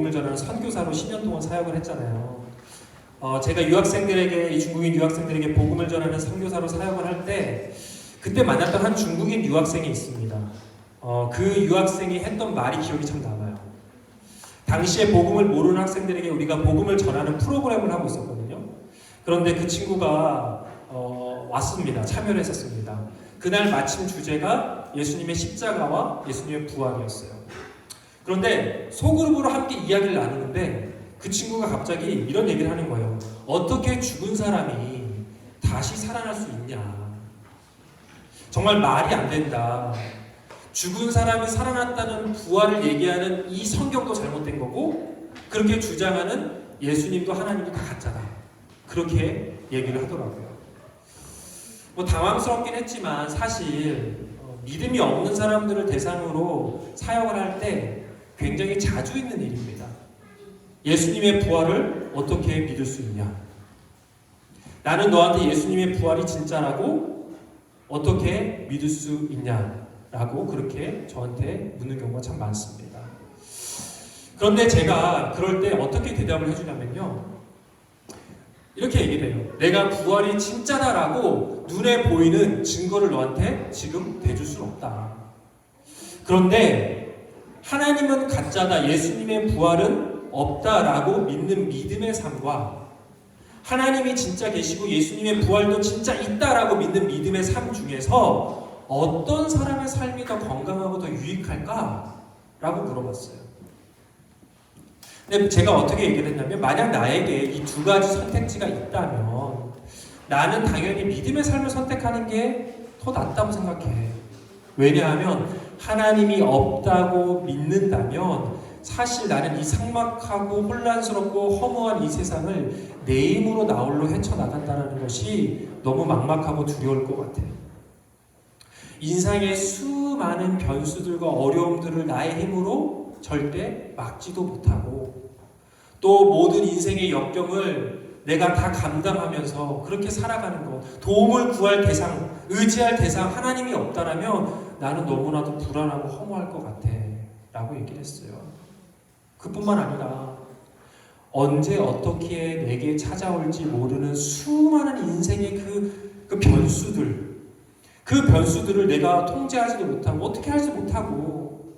복음을 전하는 선교사로 10년 동안 사역을 했잖아요. 제가 유학생들에게, 이 중국인 유학생들에게 복음을 전하는 선교사로 사역을 할 때 그때 만났던 한 중국인 유학생이 있습니다. 그 유학생이 했던 말이 기억이 참 남아요. 당시에 복음을 모르는 학생들에게 우리가 복음을 전하는 프로그램을 하고 있었거든요. 그런데 그 친구가 왔습니다. 참여를 했었습니다. 그날 마침 주제가 예수님의 십자가와 예수님의 부활이었어요. 그런데 소그룹으로 함께 이야기를 나누는데 그 친구가 갑자기 이런 얘기를 하는 거예요. 어떻게 죽은 사람이 다시 살아날 수 있냐. 정말 말이 안 된다. 죽은 사람이 살아났다는 부활을 얘기하는 이 성경도 잘못된 거고 그렇게 주장하는 예수님도 하나님도 다 가짜다. 그렇게 얘기를 하더라고요. 뭐 당황스럽긴 했지만 사실 믿음이 없는 사람들을 대상으로 사역을 할 때 굉장히 자주 있는 일입니다. 예수님의 부활을 어떻게 믿을 수 있냐? 나는 너한테 예수님의 부활이 진짜라고 어떻게 믿을 수 있냐라고 그렇게 저한테 묻는 경우가 참 많습니다. 그런데 제가 그럴 때 어떻게 대답을 해주냐면요. 이렇게 얘기를 해요. 내가 부활이 진짜다라고 눈에 보이는 증거를 너한테 지금 대줄 수는 없다. 그런데 하나님은 가짜다, 예수님의 부활은 없다라고 믿는 믿음의 삶과 하나님이 진짜 계시고 예수님의 부활도 진짜 있다라고 믿는 믿음의 삶 중에서 어떤 사람의 삶이 더 건강하고 더 유익할까? 라고 물어봤어요. 근데 제가 어떻게 얘기를 했냐면 만약 나에게 이 두 가지 선택지가 있다면 나는 당연히 믿음의 삶을 선택하는 게 더 낫다고 생각해. 왜냐하면 하나님이 없다고 믿는다면 사실 나는 이 삭막하고 혼란스럽고 허무한 이 세상을 내 힘으로 나홀로 헤쳐나간다는 것이 너무 막막하고 두려울 것 같아요. 인생의 수많은 변수들과 어려움들을 나의 힘으로 절대 막지도 못하고 또 모든 인생의 역경을 내가 다 감당하면서 그렇게 살아가는 것, 도움을 구할 대상, 의지할 대상 하나님이 없다라면 나는 너무나도 불안하고 허무할 것 같아 라고 얘기를 했어요. 그뿐만 아니라 언제 어떻게 내게 찾아올지 모르는 수많은 인생의 그 변수들, 그 변수들을 내가 통제하지도 못하고 어떻게 하지 못하고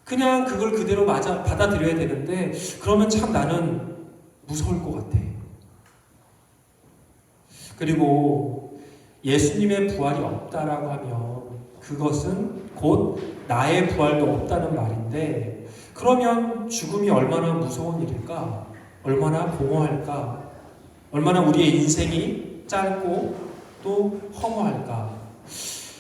그냥 그걸 그대로 받아들여야 되는데 그러면 참 나는 무서울 것 같아. 그리고 예수님의 부활이 없다라고 하면 그것은 곧 나의 부활도 없다는 말인데 그러면 죽음이 얼마나 무서운 일일까? 얼마나 공허할까? 얼마나 우리의 인생이 짧고 또 허무할까?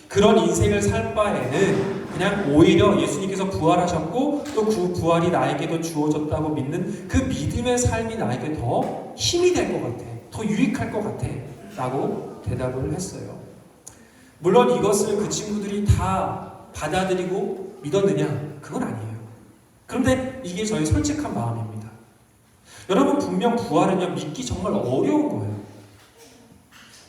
그런 인생을 살 바에는 그냥 오히려 예수님께서 부활하셨고 또 그 부활이 나에게도 주어졌다고 믿는 그 믿음의 삶이 나에게 더 힘이 될 것 같아. 더 유익할 것 같아. 라고 대답을 했어요. 물론 이것을 그 친구들이 다 받아들이고 믿었느냐? 그건 아니에요. 그런데 이게 저의 솔직한 마음입니다. 여러분 분명 부활은요 믿기 정말 어려운 거예요.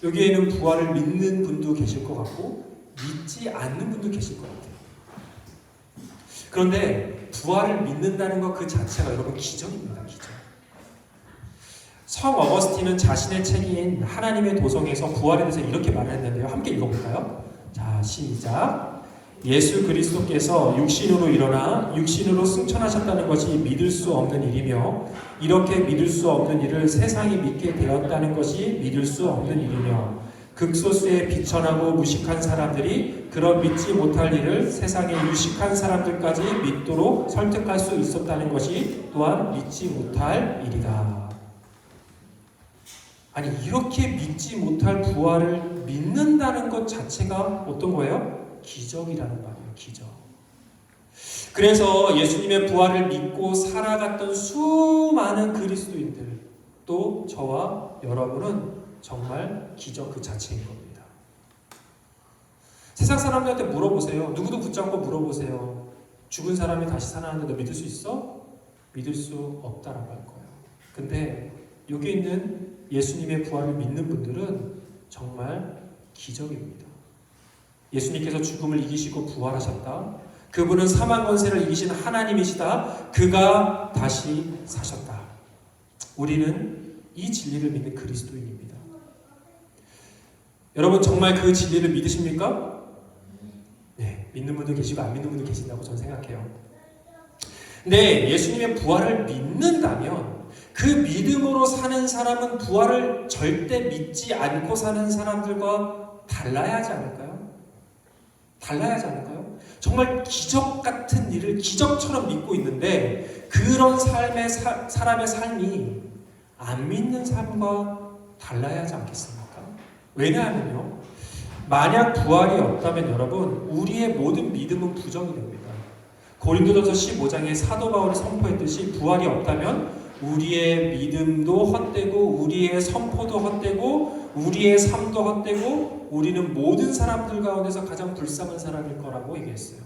여기에는 부활을 믿는 분도 계실 것 같고 믿지 않는 분도 계실 것 같아요. 그런데 부활을 믿는다는 것 그 자체가 여러분 기적입니다. 기적. 성 어거스틴은 자신의 책인 하나님의 도성에서 부활에 대해서 이렇게 말을 했는데요. 함께 읽어볼까요? 자, 시작. 예수 그리스도께서 육신으로 일어나 육신으로 승천하셨다는 것이 믿을 수 없는 일이며 이렇게 믿을 수 없는 일을 세상이 믿게 되었다는 것이 믿을 수 없는 일이며 극소수의 비천하고 무식한 사람들이 그런 믿지 못할 일을 세상의 유식한 사람들까지 믿도록 설득할 수 있었다는 것이 또한 믿지 못할 일이다. 아니 이렇게 믿지 못할 부활을 믿는다는 것 자체가 어떤 거예요? 기적이라는 말이에요. 기적. 그래서 예수님의 부활을 믿고 살아갔던 수많은 그리스도인들 또 저와 여러분은 정말 기적 그 자체인 겁니다. 세상 사람들한테 물어보세요. 누구도 붙잡고 물어보세요. 죽은 사람이 다시 살아나는데 너 믿을 수 있어? 믿을 수 없다라고 할 거예요. 근데 여기 있는 예수님의 부활을 믿는 분들은 정말 기적입니다. 예수님께서 죽음을 이기시고 부활하셨다. 그 그분은 사망 권세를 이기신 하나님이시다. 그가 다시 사셨다. 우리는 이 진리를 믿는 그리스도인입니다. 여러분 정말 그 진리를 믿으십니까? 네, 믿는 분도 계시고 안 믿는 분도 계신다고 저는 생각해요. 근데 예수님의 부활을 믿는다면 그 믿음으로 사는 사람은 부활을 절대 믿지 않고 사는 사람들과 달라야 하지 않을까요? 달라야 하지 않을까요? 정말 기적 같은 일을 기적처럼 믿고 있는데 그런 사람의 삶이 안 믿는 삶과 달라야 하지 않겠습니까? 왜냐하면요, 만약 부활이 없다면 여러분 우리의 모든 믿음은 부정이 됩니다. 고린도전서 15장에 사도 바울이 선포했듯이 부활이 없다면 우리의 믿음도 헛되고 우리의 선포도 헛되고 우리의 삶도 헛되고 우리는 모든 사람들 가운데서 가장 불쌍한 사람일 거라고 얘기했어요.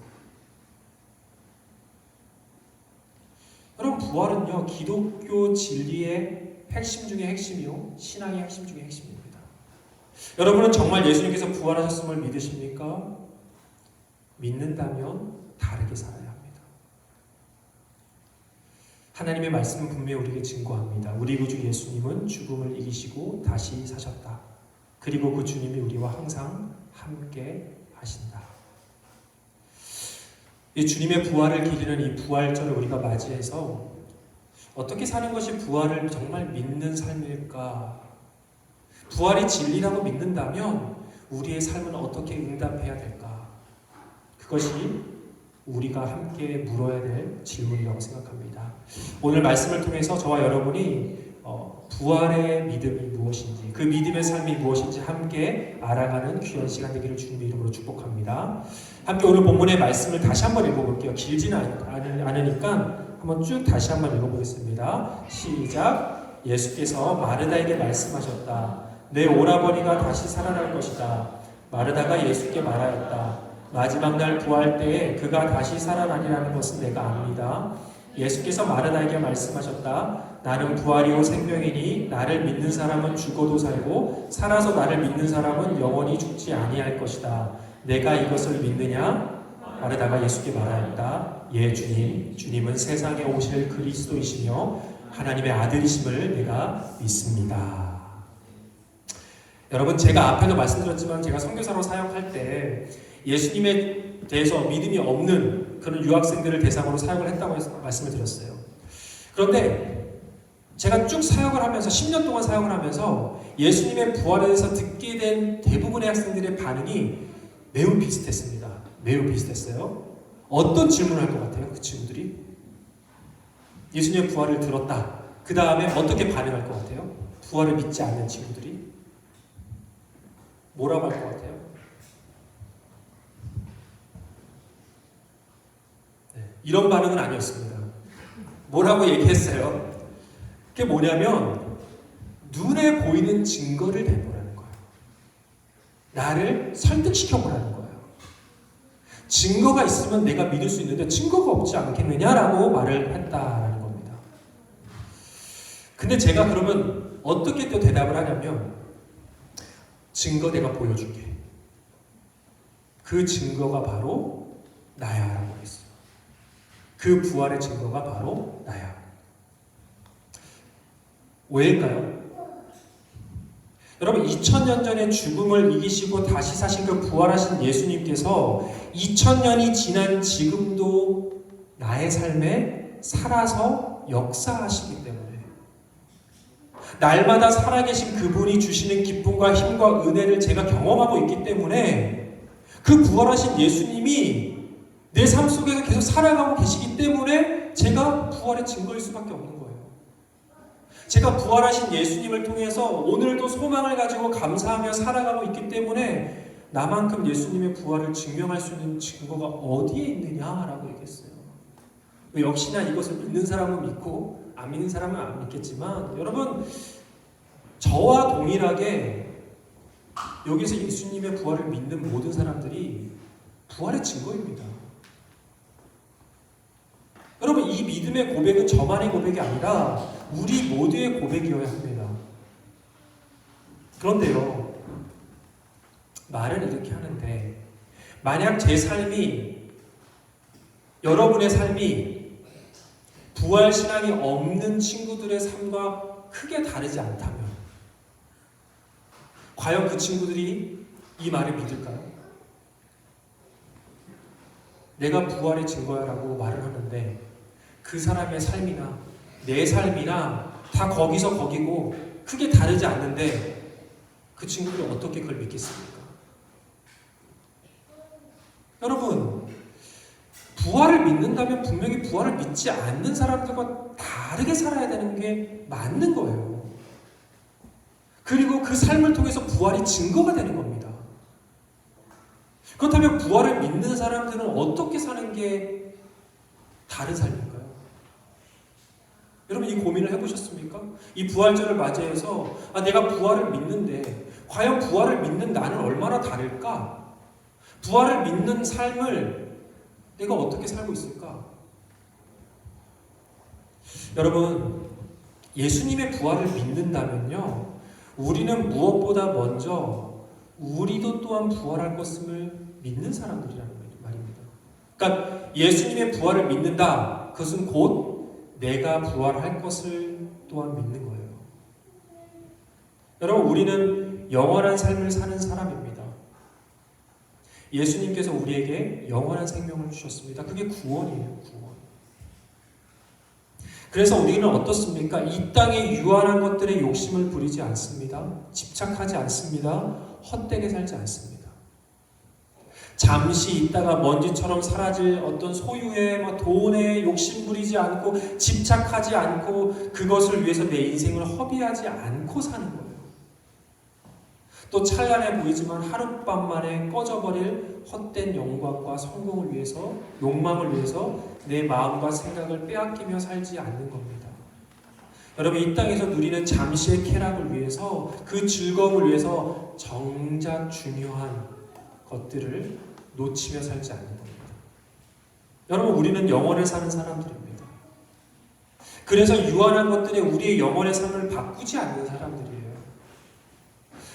여러분 부활은요 기독교 진리의 핵심 중의 핵심이요 신앙의 핵심 중의 핵심입니다. 여러분은 정말 예수님께서 부활하셨음을 믿으십니까? 믿는다면 다르게 살아야 합니다. 하나님의 말씀은 분명히 우리에게 증거합니다. 우리 구주 예수님은 죽음을 이기시고 다시 사셨다. 그리고 그 주님이 우리와 항상 함께 하신다. 이 주님의 부활을 기리는 이 부활절을 우리가 맞이해서 어떻게 사는 것이 부활을 정말 믿는 삶일까? 부활이 진리라고 믿는다면 우리의 삶은 어떻게 응답해야 될까? 그것이 우리가 함께 물어야 될 질문이라고 생각합니다. 오늘 말씀을 통해서 저와 여러분이 부활의 믿음이 무엇인지, 그 믿음의 삶이 무엇인지 함께 알아가는 귀한 시간 되기를 주님의 이름으로 축복합니다. 함께 오늘 본문의 말씀을 다시 한번 읽어볼게요. 길지는 않으니까 한번 쭉 다시 한번 읽어보겠습니다. 시작. 예수께서 마르다에게 말씀하셨다. 내 오라버니가 다시 살아날 것이다. 마르다가 예수께 말하였다. 마지막 날 부활 때에 그가 다시 살아나리라는 것은 내가 압니다. 예수께서 마르다에게 말씀하셨다. 나는 부활이요 생명이니 나를 믿는 사람은 죽어도 살고 살아서 나를 믿는 사람은 영원히 죽지 아니할 것이다. 내가 이것을 믿느냐? 마르다가 예수께 말하였다. 예 주님, 주님은 세상에 오실 그리스도이시며 하나님의 아들이심을 내가 믿습니다. 여러분 제가 앞에도 말씀드렸지만 제가 선교사로 사역할 때 예수님에 대해서 믿음이 없는 그런 유학생들을 대상으로 사역을 했다고 말씀을 드렸어요. 그런데 제가 쭉 사역을 하면서 10년 동안 사역을 하면서 예수님의 부활에 대해서 듣게 된 대부분의 학생들의 반응이 매우 비슷했습니다. 매우 비슷했어요. 어떤 질문을 할 것 같아요? 그 친구들이? 예수님의 부활을 들었다. 그 다음에 어떻게 반응할 것 같아요? 부활을 믿지 않는 친구들이? 뭐라고 할 것 같아요? 네, 이런 반응은 아니었습니다. 뭐라고 얘기했어요? 그게 뭐냐면 눈에 보이는 증거를 내보라는 거예요. 나를 설득시켜보라는 거예요. 증거가 있으면 내가 믿을 수 있는데 증거가 없지 않겠느냐라고 말을 했다라는 겁니다. 근데 제가 그러면 어떻게 또 대답을 하냐면 증거 내가 보여줄게. 그 증거가 바로 나야 라고 했어요. 그 부활의 증거가 바로 나야. 왜일까요? 여러분 2000년 전에 죽음을 이기시고 다시 사신 그 부활하신 예수님께서 2000년이 지난 지금도 나의 삶에 살아서 역사하시기 때문에 날마다 살아계신 그분이 주시는 기쁨과 힘과 은혜를 제가 경험하고 있기 때문에 그 부활하신 예수님이 내 삶 속에서 계속 살아가고 계시기 때문에 제가 부활의 증거일 수밖에 없는 거예요. 제가 부활하신 예수님을 통해서 오늘도 소망을 가지고 감사하며 살아가고 있기 때문에 나만큼 예수님의 부활을 증명할 수 있는 증거가 어디에 있느냐라고 얘기했어요. 역시나 이것을 믿는 사람은 믿고 안 믿는 사람은 안 믿겠지만 여러분 저와 동일하게 여기서 예수님의 부활을 믿는 모든 사람들이 부활의 증거입니다. 여러분 이 믿음의 고백은 저만의 고백이 아니라 우리 모두의 고백이어야 합니다. 그런데요 말은 이렇게 하는데 만약 제 삶이 여러분의 삶이 부활신앙이 없는 친구들의 삶과 크게 다르지 않다면 과연 그 친구들이 이 말을 믿을까요? 내가 부활의 증거야 라고 말을 하는데 그 사람의 삶이나 내 삶이나 다 거기서 거기고 크게 다르지 않는데 그 친구들이 어떻게 그걸 믿겠습니까? 여러분, 부활을 믿는다면 분명히 부활을 믿지 않는 사람들과 다르게 살아야 되는 게 맞는 거예요. 그리고 그 삶을 통해서 부활이 증거가 되는 겁니다. 그렇다면 부활을 믿는 사람들은 어떻게 사는 게 다른 삶일까요? 여러분 이 고민을 해보셨습니까? 이 부활절을 맞이해서 내가 부활을 믿는데 과연 부활을 믿는 나는 얼마나 다를까? 부활을 믿는 삶을 내가 어떻게 살고 있을까? 여러분 예수님의 부활을 믿는다면요 우리는 무엇보다 먼저 우리도 또한 부활할 것임을 믿는 사람들이라는 말입니다. 그러니까 예수님의 부활을 믿는다. 그것은 곧 내가 부활할 것을 또한 믿는 거예요. 여러분 우리는 영원한 삶을 사는 사람입니다. 예수님께서 우리에게 영원한 생명을 주셨습니다. 그게 구원이에요. 구원. 그래서 우리는 어떻습니까? 이 땅의 유한한 것들에 욕심을 부리지 않습니다. 집착하지 않습니다. 헛되게 살지 않습니다. 잠시 있다가 먼지처럼 사라질 어떤 소유에 돈에 욕심 부리지 않고 집착하지 않고 그것을 위해서 내 인생을 허비하지 않고 사는 거예요. 또 찬란해 보이지만 하룻밤 만에 꺼져버릴 헛된 영광과 성공을 위해서 욕망을 위해서 내 마음과 생각을 빼앗기며 살지 않는 겁니다. 여러분 이 땅에서 누리는 잠시의 쾌락을 위해서 그 즐거움을 위해서 정작 중요한 것들을 놓치며 살지 않는 겁니다. 여러분 우리는 영원을 사는 사람들입니다. 그래서 유한한 것들에 우리의 영원의 삶을 바꾸지 않는 사람들이에요.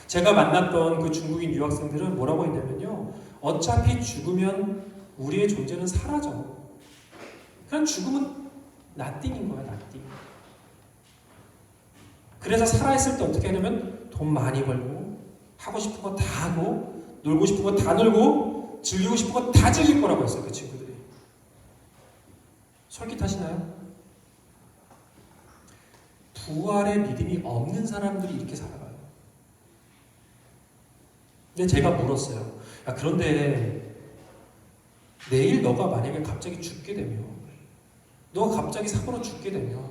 제가 만났던 그 중국인 유학생들은 뭐라고 했냐면요 어차피 죽으면 우리의 존재는 사라져. 그냥 죽으면 nothing인 거야. nothing. 그래서 살아있을 때 어떻게 하냐면 돈 많이 벌고 하고 싶은 거 다 하고 놀고 싶은 거 다 놀고 즐기고 싶은 거 다 즐길 거라고 했어요. 그 친구들이. 솔깃하시나요? 부활의 믿음이 없는 사람들이 이렇게 살아가요. 근데 제가 물었어요. 야, 그런데 내일 너가 만약에 갑자기 죽게 되면 너가 갑자기 사고로 죽게 되면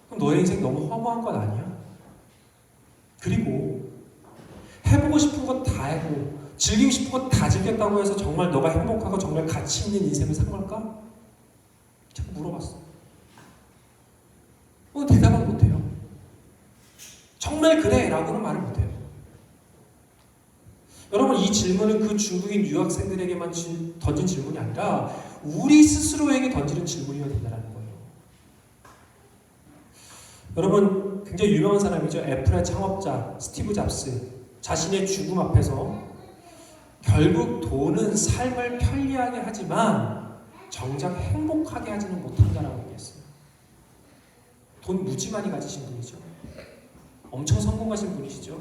그럼 너의 인생 너무 허무한 건 아니야? 그리고 해보고 싶은 거 다 하고 즐기고 싶은 거 다 즐겼다고 해서 정말 너가 행복하고 정말 가치 있는 인생을 산 걸까? 제가 물어봤어. 대답은 못해요. 정말 그래 라고는 말을 못해요. 여러분 이 질문은 그 중국인 유학생들에게만 던진 질문이 아니라 우리 스스로에게 던지는 질문이어야 된다는 거예요. 여러분 굉장히 유명한 사람이죠. 애플의 창업자 스티브 잡스. 자신의 죽음 앞에서 결국 돈은 삶을 편리하게 하지만 정작 행복하게 하지는 못한다라고 얘기했어요. 돈 무지 많이 가지신 분이죠. 엄청 성공하신 분이시죠.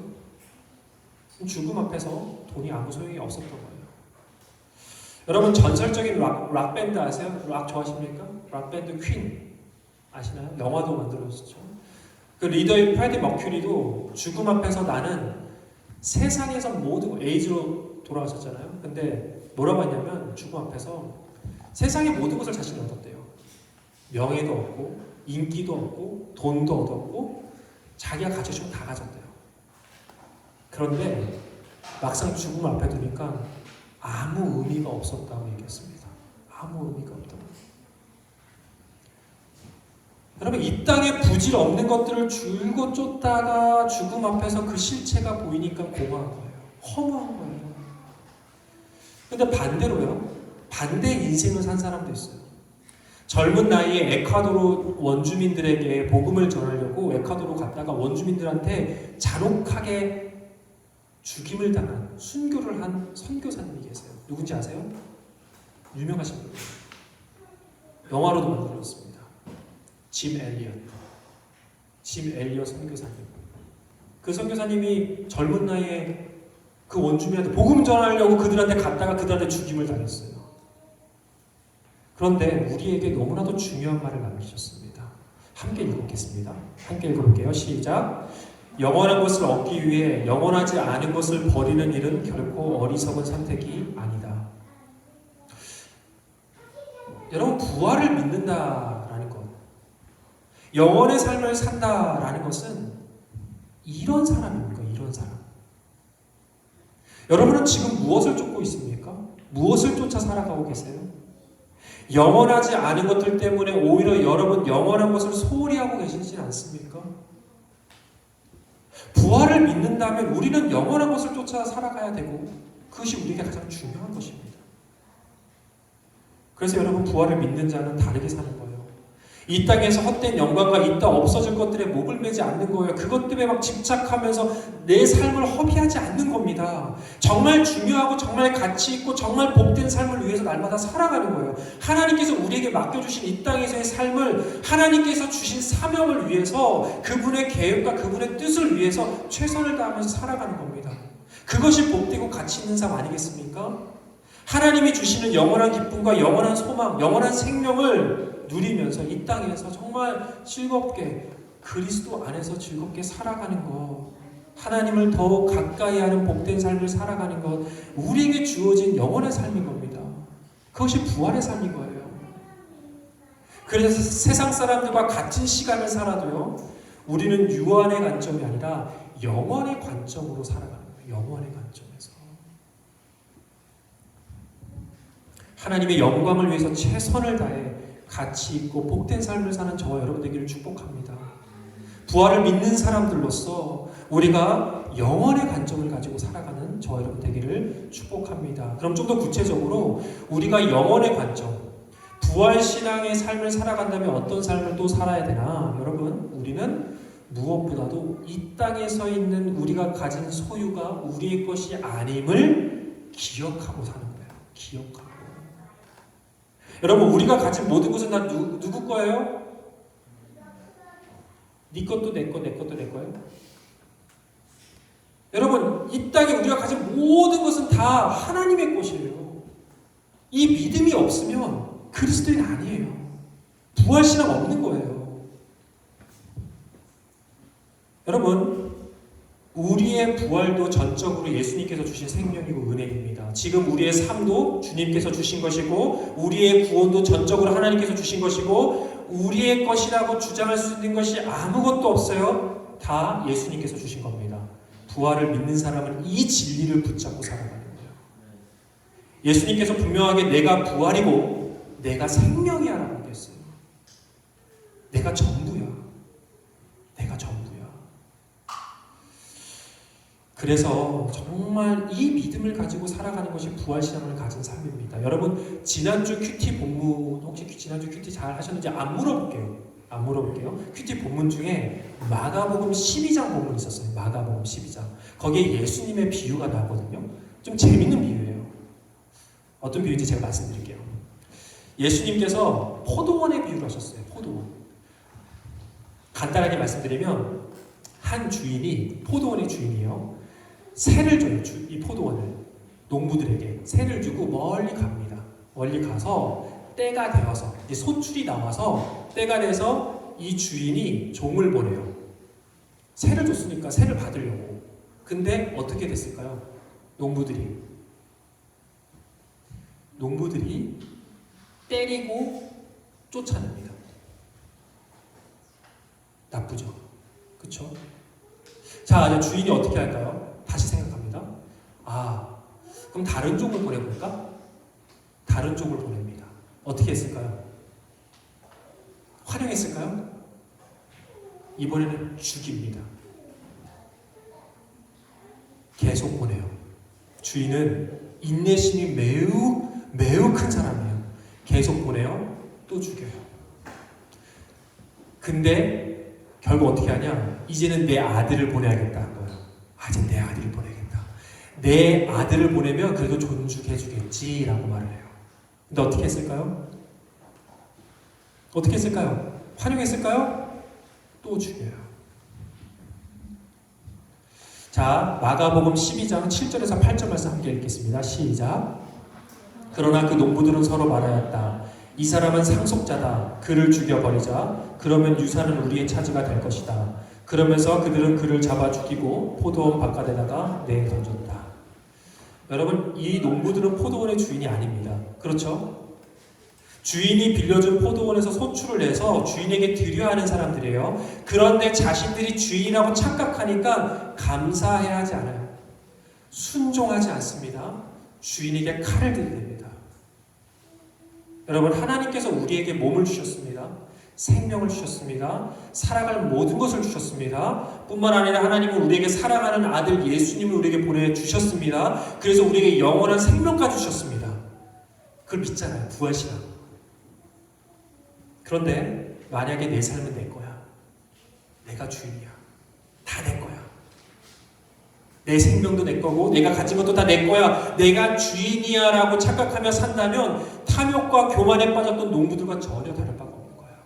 죽음 앞에서 돈이 아무 소용이 없었던 거예요. 여러분 전설적인 락 밴드 아세요? 락 좋아하십니까? 락 밴드 퀸 아시나요? 영화도 만들었었죠. 그 리더인 프레디 머큐리도 죽음 앞에서 나는 세상에서 모든 에이즈로 돌아가셨잖아요. 근데 뭐라고 했냐면 죽음 앞에서 세상의 모든 것을 자신이 얻었대요. 명예도 얻고 인기도 얻고 돈도 얻었고 자기가 가지고 싶은 거 다 가졌대요. 그런데 막상 죽음 앞에 두니까 아무 의미가 없었다고 얘기했습니다. 아무 의미가 없다고. 여러분 이 땅에 부질 없는 것들을 줄곧 쫓다가 죽음 앞에서 그 실체가 보이니까 공허한 거예요. 허무한 거예요. 근데 반대로요. 반대 인생을 산 사람도 있어요. 젊은 나이에 에콰도르 원주민들에게 복음을 전하려고 에콰도르 갔다가 원주민들한테 잔혹하게 죽임을 당한 순교를 한 선교사님이 계세요. 누군지 아세요? 유명하신 분이에요. 영화로도 만들어졌습니다. 짐 엘리엇 선교사님. 그 선교사님이 젊은 나이에 그 원주민한테 복음 전하려고 그들한테 갔다가 그들한테 죽임을 당했어요. 그런데 우리에게 너무나도 중요한 말을 남기셨습니다. 함께 읽겠습니다. 함께 읽어볼게요. 시작. 영원한 것을 얻기 위해 영원하지 않은 것을 버리는 일은 결코 어리석은 선택이 아니다. 여러분, 부활을 믿는다라는 것, 영원의 삶을 산다라는 것은 이런 사람입니까? 이런 사람. 여러분은 지금 무엇을 쫓고 있습니까? 무엇을 쫓아 살아가고 계세요? 영원하지 않은 것들 때문에 오히려 여러분 영원한 것을 소홀히 하고 계시지 않습니까? 부활을 믿는다면 우리는 영원한 것을 쫓아 살아가야 되고 그것이 우리에게 가장 중요한 것입니다. 그래서 여러분, 부활을 믿는 자는 다르게 사는 거예요. 이 땅에서 헛된 영광과 이따 없어질 것들에 목을 매지 않는 거예요. 그것 때문에 막 집착하면서 내 삶을 허비하지 않는 겁니다. 정말 중요하고 정말 가치 있고 정말 복된 삶을 위해서 날마다 살아가는 거예요. 하나님께서 우리에게 맡겨주신 이 땅에서의 삶을 하나님께서 주신 사명을 위해서 그분의 계획과 그분의 뜻을 위해서 최선을 다하면서 살아가는 겁니다. 그것이 복되고 가치 있는 삶 아니겠습니까? 하나님이 주시는 영원한 기쁨과 영원한 소망, 영원한 생명을 누리면서 이 땅에서 정말 즐겁게 그리스도 안에서 즐겁게 살아가는 것, 하나님을 더 가까이 하는 복된 삶을 살아가는 것, 우리에게 주어진 영원의 삶인 겁니다. 그것이 부활의 삶인 거예요. 그래서 세상 사람들과 같은 시간을 살아도요, 우리는 유한의 관점이 아니라 영원의 관점으로 살아가는 거예요. 영원의 관점에서. 하나님의 영광을 위해서 최선을 다해 가치 있고 복된 삶을 사는 저와 여러분 되기를 축복합니다. 부활을 믿는 사람들로서 우리가 영원의 관점을 가지고 살아가는 저와 여러분 되기를 축복합니다. 그럼 좀 더 구체적으로 우리가 영원의 관점, 부활신앙의 삶을 살아간다면 어떤 삶을 또 살아야 되나? 여러분, 우리는 무엇보다도 이 땅에 서 있는 우리가 가진 소유가 우리의 것이 아님을 기억하고 사는 거예요. 기억하고. 여러분, 우리가 가진 모든 것은 다 누구 거예요? 네 것도 내 거, 내 것도 내 거예요? 여러분, 이 땅에 우리가 가진 모든 것은 다 하나님의 것이에요. 이 믿음이 없으면 그리스도인 아니에요. 부활신앙 없는 거예요. 여러분, 우리의 부활도 전적으로 예수님께서 주신 생명이고 은혜입니다. 지금 우리의 삶도 주님께서 주신 것이고 우리의 구원도 전적으로 하나님께서 주신 것이고 우리의 것이라고 주장할 수 있는 것이 아무것도 없어요. 다 예수님께서 주신 겁니다. 부활을 믿는 사람은 이 진리를 붙잡고 살아가는 거예요. 예수님께서 분명하게 내가 부활이고 내가 생명이야 라고 했어요. 내가 전부야. 내가 전부야. 그래서 정말 이 믿음을 가지고 살아가는 것이 부활신앙을 가진 삶입니다. 여러분, 지난주 큐티 본문 혹시 지난주 큐티 잘 하셨는지 안 물어볼게요. 큐티 본문 중에 마가복음 12장 본문이 있었어요. 마가복음 12장. 거기에 예수님의 비유가 나오거든요. 좀 재밌는 비유예요. 어떤 비유인지 제가 말씀드릴게요. 예수님께서 포도원의 비유를 하셨어요. 포도원. 간단하게 말씀드리면 한 주인이, 포도원의 주인이요, 새를 줘요. 이 포도원을 농부들에게 새를 주고 멀리 갑니다. 멀리 가서 때가 되어서 이제 소출이 나와서 때가 돼서 이 주인이 종을 보내요. 새를 줬으니까 새를 받으려고. 근데 어떻게 됐을까요? 농부들이 때리고 쫓아냅니다. 나쁘죠? 그렇죠? 자, 이제 주인이 어떻게 할까요? 다시 생각합니다. 그럼 다른 종을 보내볼까? 다른 종을 보냅니다. 어떻게 했을까요? 활용했을까요? 이번에는 죽입니다. 계속 보내요. 주인은 인내심이 매우 큰 사람이에요. 계속 보내요. 또 죽여요. 근데 결국 어떻게 하냐? 이제는 내 아들을 보내야겠다 한 거예요. 이제 내 아들을 보내야겠다. 내 아들을 보내면 그래도 존중해 주겠지라고 말을 해요. 근데 어떻게 했을까요? 어떻게 했을까요? 환영했을까요? 또 죽여요. 자, 마가복음 12장 7절에서 8절 말씀 함께 읽겠습니다. 시작. 그러나 그 농부들은 서로 말하였다. 이 사람은 상속자다. 그를 죽여버리자. 그러면 유산은 우리의 차지가 될 것이다. 그러면서 그들은 그를 잡아 죽이고 포도원 바깥에다가 내던졌다. 여러분, 이 농부들은 포도원의 주인이 아닙니다. 그렇죠? 주인이 빌려준 포도원에서 소출을 내서 주인에게 드려야 하는 사람들이에요. 그런데 자신들이 주인이라고 착각하니까 감사해야 하지 않아요. 순종하지 않습니다. 주인에게 칼을 들이댑니다. 여러분, 하나님께서 우리에게 몸을 주셨습니다. 생명을 주셨습니다. 살아갈 모든 것을 주셨습니다. 뿐만 아니라 하나님은 우리에게 사랑하는 아들 예수님을 우리에게 보내주셨습니다. 그래서 우리에게 영원한 생명까지 주셨습니다. 그걸 믿잖아요. 부활신앙. 그런데 만약에 내 삶은 내 거야. 내가 주인이야. 다 내 거야. 내 생명도 내 거고 내가 가진 것도 다 내 거야. 내가 주인이야 라고 착각하며 산다면 탐욕과 교만에 빠졌던 농부들과 전혀 다를 바가 없는 거예요.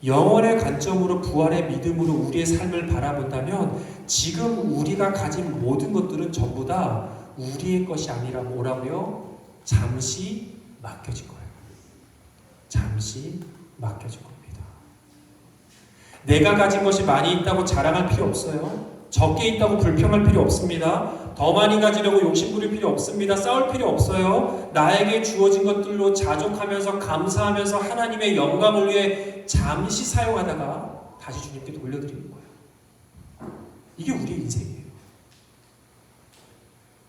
영원의 관점으로 부활의 믿음으로 우리의 삶을 바라본다면 지금 우리가 가진 모든 것들은 전부 다 우리의 것이 아니라 뭐라고요? 잠시 맡겨진 거예요. 잠시 맡겨진 겁니다. 내가 가진 것이 많이 있다고 자랑할 필요 없어요. 적게 있다고 불평할 필요 없습니다. 더 많이 가지려고 욕심 부릴 필요 없습니다. 싸울 필요 없어요. 나에게 주어진 것들로 자족하면서 감사하면서 하나님의 영광을 위해 잠시 사용하다가 다시 주님께 돌려드리는 거예요. 이게 우리의 인생이에요.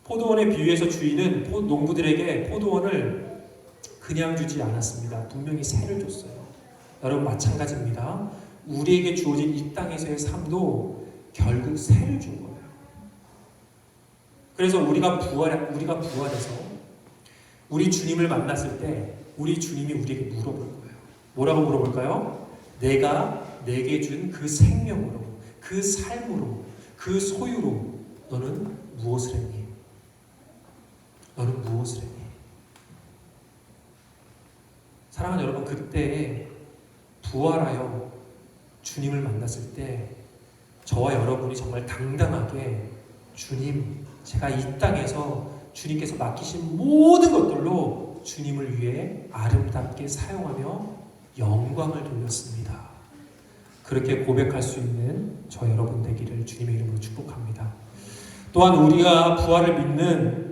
포도원의 비유에서 주인은 농부들에게 포도원을 그냥 주지 않았습니다. 분명히 새를 줬어요. 여러분, 마찬가지입니다. 우리에게 주어진 이 땅에서의 삶도 결국 새를 준 거예요. 그래서 우리가 부활해서 우리 주님을 만났을 때 우리 주님이 우리에게 물어볼 거예요. 뭐라고 물어볼까요? 내가 내게 준 그 생명으로, 그 삶으로, 그 소유로 너는 무엇을 했니? 너는 무엇을 했니? 사랑하는 여러분, 그때 부활하여 주님을 만났을 때 저와 여러분이 정말 당당하게 주님, 제가 이 땅에서 주님께서 맡기신 모든 것들로 주님을 위해 아름답게 사용하며 영광을 돌렸습니다. 그렇게 고백할 수 있는 저 여러분 되기를 주님의 이름으로 축복합니다. 또한 우리가 부활을 믿는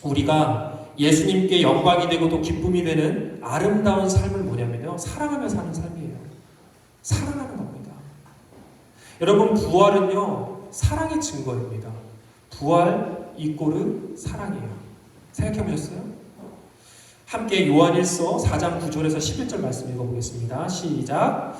우리가 예수님께 영광이 되고 또 기쁨이 되는 아름다운 삶을 뭐냐면요, 사랑하며 사는 삶이에요. 사랑하는 겁니다. 여러분, 부활은요 사랑의 증거입니다. 부활 이꼬르 사랑이에요. 생각해 보셨어요? 함께 요한일서 4장 9절에서 11절 말씀 읽어보겠습니다. 시작.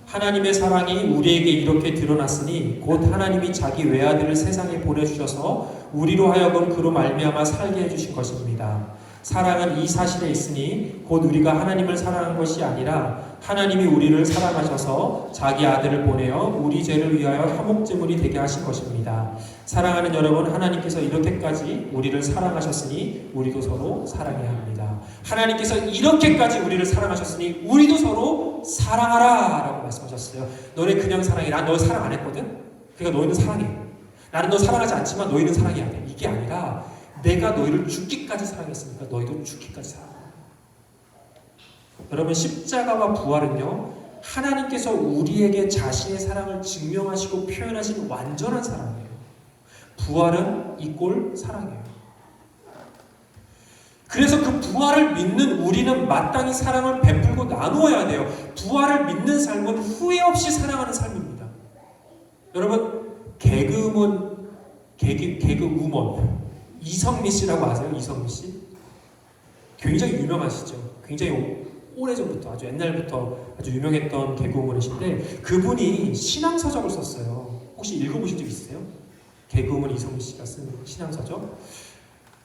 하나님의 사랑이 우리에게 이렇게 드러났으니 곧 하나님이 자기 외아들을 세상에 보내주셔서 우리로 하여금 그로 말미암아 살게 해주신 것입니다. 사랑은 이 사실에 있으니 곧 우리가 하나님을 사랑한 것이 아니라 하나님이 우리를 사랑하셔서 자기 아들을 보내어 우리 죄를 위하여 화목제물이 되게 하신 것입니다. 사랑하는 여러분, 하나님께서 이렇게까지 우리를 사랑하셨으니 우리도 서로 사랑해야 합니다. 하나님께서 이렇게까지 우리를 사랑하셨으니 우리도 서로 사랑하라 라고 말씀하셨어요. 너네 그냥 사랑해. 난 너 사랑 안 했거든? 그러니까 너희는 사랑해. 나는 너 사랑하지 않지만 너희는 사랑해야 돼. 이게 아니라 내가 너희를 죽기까지 사랑했으니까 너희도 죽기까지 사랑해. 여러분, 십자가와 부활은요 하나님께서 우리에게 자신의 사랑을 증명하시고 표현하신 완전한 사랑이에요. 부활은 이꼴 사랑이에요. 그래서 그 부활을 믿는 우리는 마땅히 사랑을 베풀고 나누어야 돼요. 부활을 믿는 삶은 후회 없이 사랑하는 삶입니다. 여러분, 개그우먼 이성미 씨라고 아세요? 이성미 씨? 굉장히 유명하시죠? 굉장히 오래전부터, 아주 옛날부터 아주 유명했던 개그우먼이신데 그분이 신앙서적을 썼어요. 혹시 읽어보신 적 있으세요? 개그우먼 이성미 씨가 쓴 신앙서적?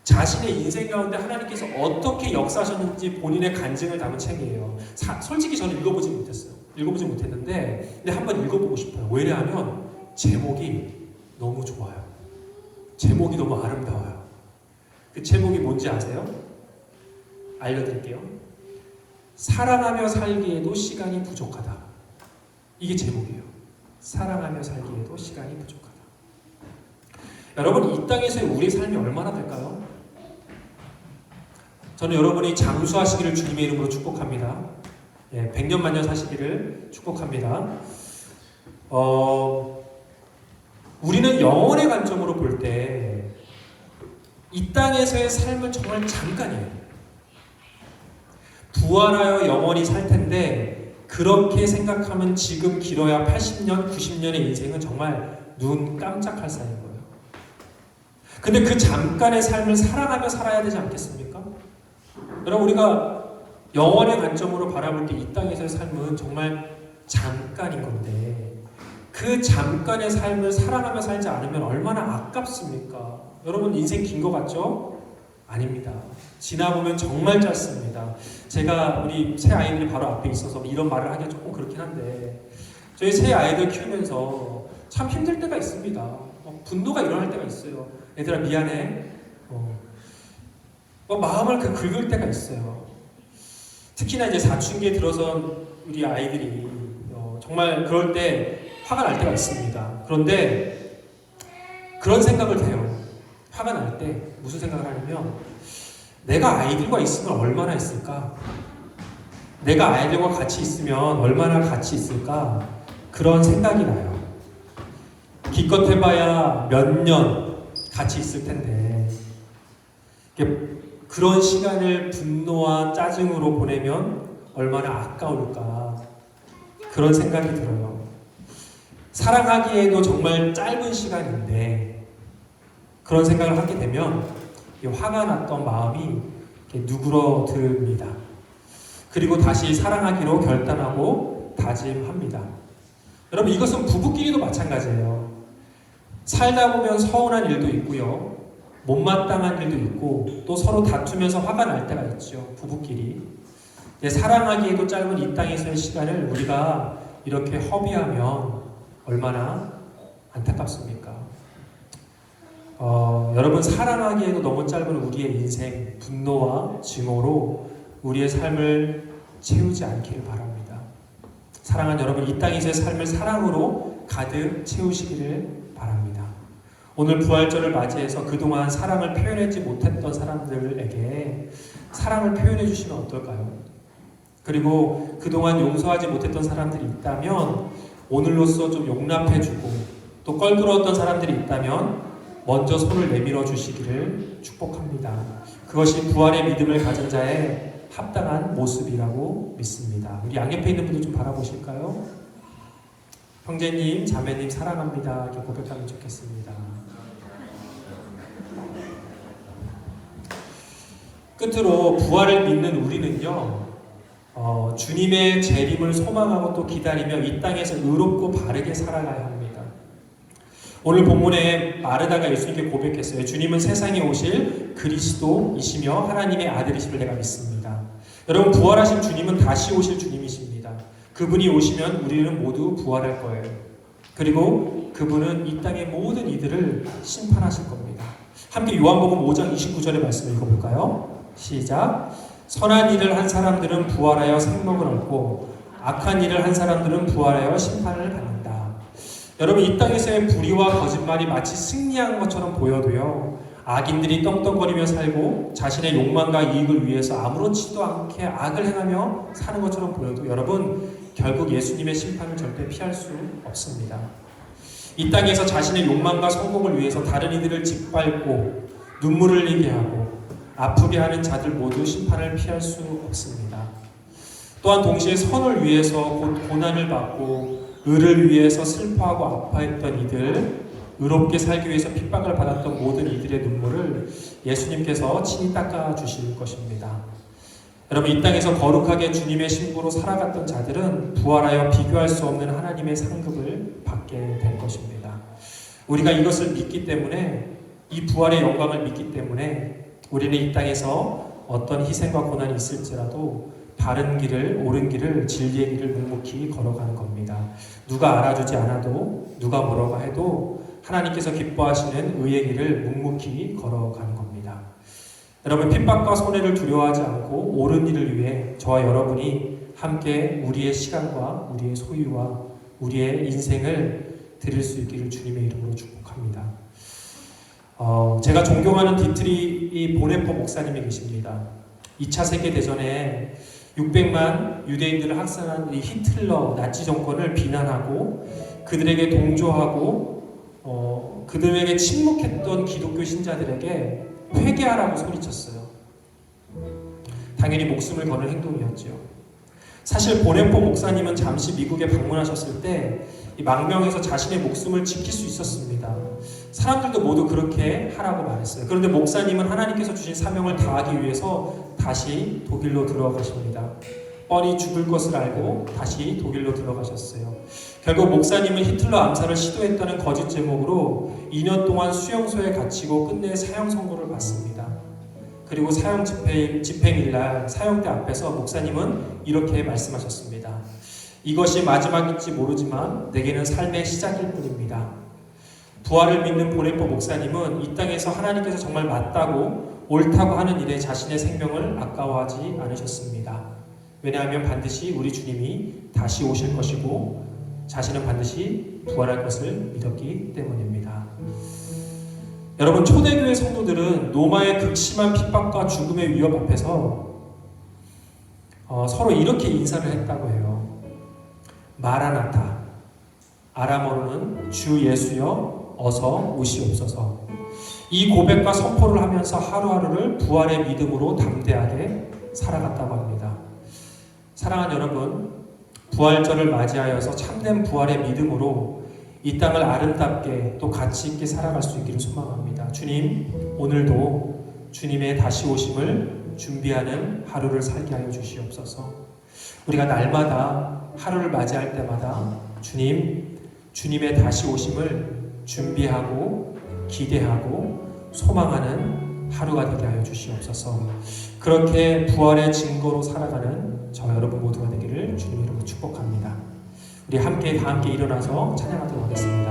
자신의 인생 가운데 하나님께서 어떻게 역사하셨는지 본인의 간증을 담은 책이에요. 솔직히 저는 읽어보지 못했는데 근데 한번 읽어보고 싶어요. 왜냐하면 제목이 너무 좋아요. 제목이 너무 아름다워요. 그 제목이 뭔지 아세요? 알려드릴게요. 사랑하며 살기에도 시간이 부족하다. 이게 제목이에요. 사랑하며 살기에도 시간이 부족하다. 여러분, 이 땅에서의 우리의 삶이 얼마나 될까요? 저는 여러분이 장수하시기를 주님의 이름으로 축복합니다. 100년 만년 사시기를 축복합니다. 우리는 영혼의 관점으로 볼 때 이 땅에서의 삶은 정말 잠깐이에요. 부활하여 영원히 살 텐데 그렇게 생각하면 지금 길어야 80년, 90년의 인생은 정말 눈 깜짝할 사이인 거예요. 근데 그 잠깐의 삶을 사랑하며 살아야 되지 않겠습니까? 여러분, 우리가 영원의 관점으로 바라볼 때 이 땅에서의 삶은 정말 잠깐인 건데 그 잠깐의 삶을 사랑하며 살지 않으면 얼마나 아깝습니까? 여러분, 인생 긴 거 같죠? 아닙니다. 지나보면 정말 짧습니다. 제가 우리 새 아이들이 바로 앞에 있어서 이런 말을 하기가 조금 그렇긴 한데 저희 새 아이들 키우면서 참 힘들 때가 있습니다. 분노가 일어날 때가 있어요. 얘들아 미안해. 마음을 긁을 때가 있어요. 특히나 이제 사춘기에 들어선 우리 아이들이 정말 그럴 때 화가 날 때가 있습니다. 그런데 그런 생각을 해요. 화가 날 때 무슨 생각을 하냐면 내가 아이들과 있으면 얼마나 있을까? 내가 아이들과 같이 있으면 얼마나 같이 있을까? 그런 생각이 나요. 기껏 해봐야 몇 년 같이 있을 텐데 그런 시간을 분노와 짜증으로 보내면 얼마나 아까울까? 그런 생각이 들어요. 사랑하기에도 정말 짧은 시간인데 그런 생각을 하게 되면 화가 났던 마음이 누그러듭니다. 그리고 다시 사랑하기로 결단하고 다짐합니다. 여러분, 이것은 부부끼리도 마찬가지예요. 살다 보면 서운한 일도 있고요. 못마땅한 일도 있고 또 서로 다투면서 화가 날 때가 있죠. 부부끼리. 사랑하기에도 짧은 이 땅에서의 시간을 우리가 이렇게 허비하면 얼마나 안타깝습니까? 여러분, 사랑하기에도 너무 짧은 우리의 인생, 분노와 증오로 우리의 삶을 채우지 않기를 바랍니다. 사랑하는 여러분, 이 땅에서의 삶을 사랑으로 가득 채우시기를 바랍니다. 오늘 부활절을 맞이해서 그동안 사랑을 표현하지 못했던 사람들에게 사랑을 표현해 주시면 어떨까요? 그리고 그동안 용서하지 못했던 사람들이 있다면 오늘로써 좀 용납해주고 또 껄끄러웠던 사람들이 있다면 먼저 손을 내밀어 주시기를 축복합니다. 그것이 부활의 믿음을 가진 자의 합당한 모습이라고 믿습니다. 우리 양옆에 있는 분들 좀 바라보실까요? 형제님, 자매님 사랑합니다. 이렇게 고백하면 좋겠습니다. 끝으로 부활을 믿는 우리는요, 주님의 재림을 소망하고 또 기다리며 이 땅에서 의롭고 바르게 살아가야 합니다. 오늘 본문에 마르다가 예수님께 고백했어요. 주님은 세상에 오실 그리스도이시며 하나님의 아들이심을 내가 믿습니다. 여러분, 부활하신 주님은 다시 오실 주님이십니다. 그분이 오시면 우리는 모두 부활할 거예요. 그리고 그분은 이 땅의 모든 이들을 심판하실 겁니다. 함께 요한복음 5장 29절의 말씀을 읽어볼까요? 시작. 선한 일을 한 사람들은 부활하여 생명을 얻고 악한 일을 한 사람들은 부활하여 심판을 받는다. 여러분, 이 땅에서의 불의와 거짓말이 마치 승리한 것처럼 보여도요, 악인들이 떵떵거리며 살고 자신의 욕망과 이익을 위해서 아무렇지도 않게 악을 행하며 사는 것처럼 보여도 여러분, 결국 예수님의 심판을 절대 피할 수 없습니다. 이 땅에서 자신의 욕망과 성공을 위해서 다른 이들을 짓밟고 눈물을 흘리게 하고 아프게 하는 자들 모두 심판을 피할 수 없습니다. 또한 동시에 선을 위해서 고난을 받고 의를 위해서 슬퍼하고 아파했던 이들, 의롭게 살기 위해서 핍박을 받았던 모든 이들의 눈물을 예수님께서 친히 닦아주실 것입니다. 여러분, 이 땅에서 거룩하게 주님의 신부로 살아갔던 자들은 부활하여 비교할 수 없는 하나님의 상급을 받게 될 것입니다. 우리가 이것을 믿기 때문에, 이 부활의 영광을 믿기 때문에 우리는 이 땅에서 어떤 희생과 고난이 있을지라도 바른 길을, 옳은 길을, 진리의 길을 묵묵히 걸어가는 겁니다. 누가 알아주지 않아도, 누가 뭐라고 해도 하나님께서 기뻐하시는 의의 길을 묵묵히 걸어가는 겁니다. 여러분, 핍박과 손해를 두려워하지 않고 옳은 일을 위해 저와 여러분이 함께 우리의 시간과 우리의 소유와 우리의 인생을 드릴 수 있기를 주님의 이름으로 축복합니다. 제가 존경하는 디트리 보네포 목사님이 계십니다. 2차 세계대전에 600만 유대인들을 학살한 이 히틀러 나치 정권을 비난하고 그들에게 동조하고 그들에게 침묵했던 기독교 신자들에게 회개하라고 소리쳤어요. 당연히 목숨을 거는 행동이었죠. 사실 보네포 목사님은 잠시 미국에 방문하셨을 때 이 망명에서 자신의 목숨을 지킬 수 있었습니다. 사람들도 모두 그렇게 하라고 말했어요. 그런데 목사님은 하나님께서 주신 사명을 다하기 위해서 다시 독일로 들어가십니다. 뻔히 죽을 것을 알고 다시 독일로 들어가셨어요. 결국 목사님은 히틀러 암살을 시도했다는 거짓 제목으로 2년 동안 수용소에 갇히고 끝내 사형 선고를 받습니다. 그리고 사형 집행일날 사형대 앞에서 목사님은 이렇게 말씀하셨습니다. 이것이 마지막일지 모르지만 내게는 삶의 시작일 뿐입니다. 부활을 믿는 보네포 목사님은 이 땅에서 하나님께서 정말 맞다고 옳다고 하는 일에 자신의 생명을 아까워하지 않으셨습니다. 왜냐하면 반드시 우리 주님이 다시 오실 것이고 자신은 반드시 부활할 것을 믿었기 때문입니다. 여러분, 초대교회 성도들은 로마의 극심한 핍박과 죽음의 위협 앞에서 서로 이렇게 인사를 했다고 해요. 마라나타, 아람어로는 주 예수여 어서 오시옵소서. 이 고백과 선포를 하면서 하루하루를 부활의 믿음으로 담대하게 살아갔다고 합니다. 사랑하는 여러분, 부활절을 맞이하여서 참된 부활의 믿음으로 이 땅을 아름답게 또 가치 있게 살아갈 수 있기를 소망합니다. 주님, 오늘도 주님의 다시 오심을 준비하는 하루를 살게 하여 주시옵소서. 우리가 날마다 하루를 맞이할 때마다 주님의 다시 오심을 준비하고 기대하고 소망하는 하루가 되게 하여 주시옵소서. 그렇게 부활의 증거로 살아가는 저와 여러분 모두가 되기를 주님의 이름으로 축복합니다. 우리 다 함께 일어나서 찬양하도록 하겠습니다.